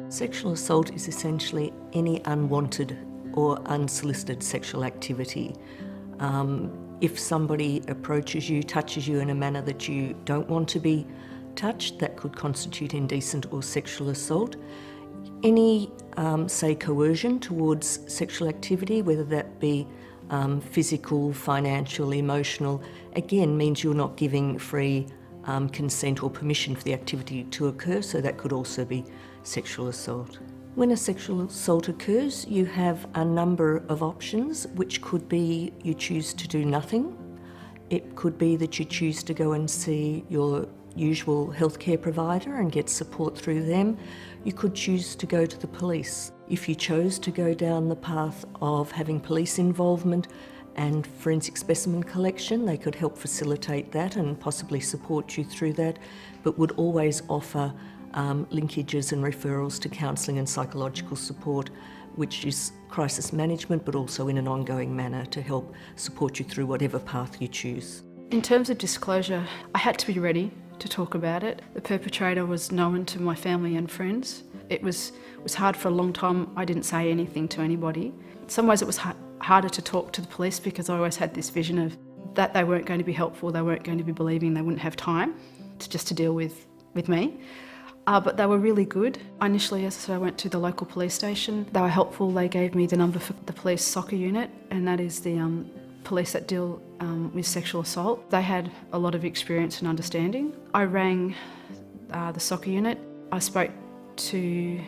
Sexual assault is essentially any unwanted or unsolicited sexual activity. If somebody approaches you, touches you in a manner that you don't want to be touched, that could constitute indecent or sexual assault. Any, say, coercion towards sexual activity, whether that be physical, financial, emotional, again means you're not giving free consent or permission for the activity to occur, so that could also be sexual assault. When a sexual assault occurs, you have a number of options, which could be you choose to do nothing. It could be that you choose to go and see your usual healthcare provider and get support through them. You could choose to go to the police. If you chose to go down the path of having police involvement and forensic specimen collection, they could help facilitate that and possibly support you through that, but would always offer linkages and referrals to counselling and psychological support, which is crisis management, but also in an ongoing manner to help support you through whatever path you choose. In terms of disclosure, I had to be ready to talk about it. The perpetrator was known to my family and friends. It was hard for a long time. I didn't say anything to anybody. In some ways it was harder to talk to the police because I always had this vision of that they weren't going to be helpful, they weren't going to be believing, they wouldn't have time to deal with me. But they were really good. Initially, as I went to the local police station, they were helpful. They gave me the number for the police soccer unit, and that is the police that deal with sexual assault. They had a lot of experience and understanding. I rang the soccer unit. I spoke to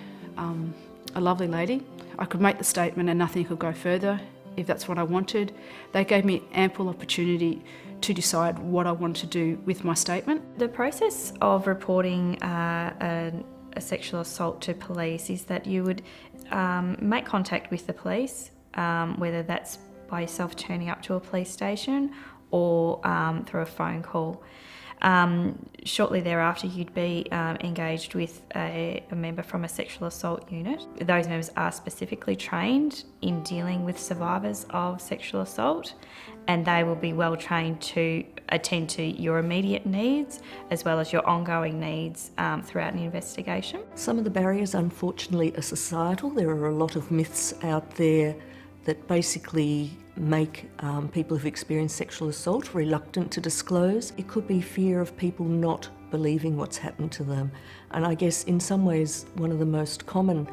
a lovely lady. I could make the statement and nothing could go further if that's what I wanted. They gave me ample opportunity to decide what I wanted to do with my statement. The process of reporting a sexual assault to police is that you would make contact with the police, whether that's by yourself turning up to a police station or through a phone call. Shortly thereafter, you'd be engaged with a member from a sexual assault unit. Those members are specifically trained in dealing with survivors of sexual assault, and they will be well trained to attend to your immediate needs as well as your ongoing needs throughout an investigation. Some of the barriers, unfortunately, are societal. There are a lot of myths out there that basically make people who've experienced sexual assault reluctant to disclose. It could be fear of people not believing what's happened to them. And I guess in some ways one of the most common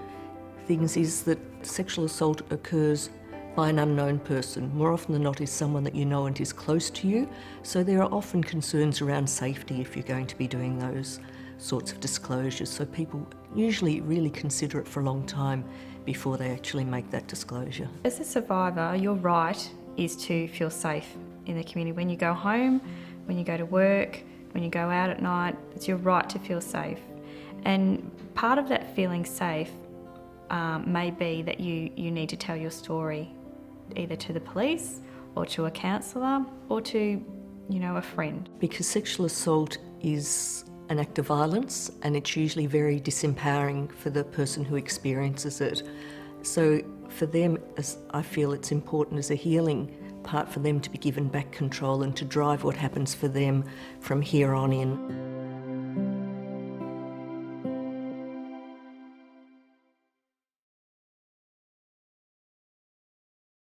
things is that sexual assault occurs by an unknown person. More often than not is someone that you know and is close to you. So there are often concerns around safety if you're going to be doing those sorts of disclosures. So people usually really consider it for a long time before they actually make that disclosure. As a survivor, your right is to feel safe in the community. When you go home, when you go to work, when you go out at night, it's your right to feel safe. And part of that feeling safe may be that you need to tell your story either to the police or to a counsellor or to, a friend. Because sexual assault is an act of violence and it's usually very disempowering for the person who experiences it. So for them, I feel it's important as a healing part for them to be given back control and to drive what happens for them from here on in.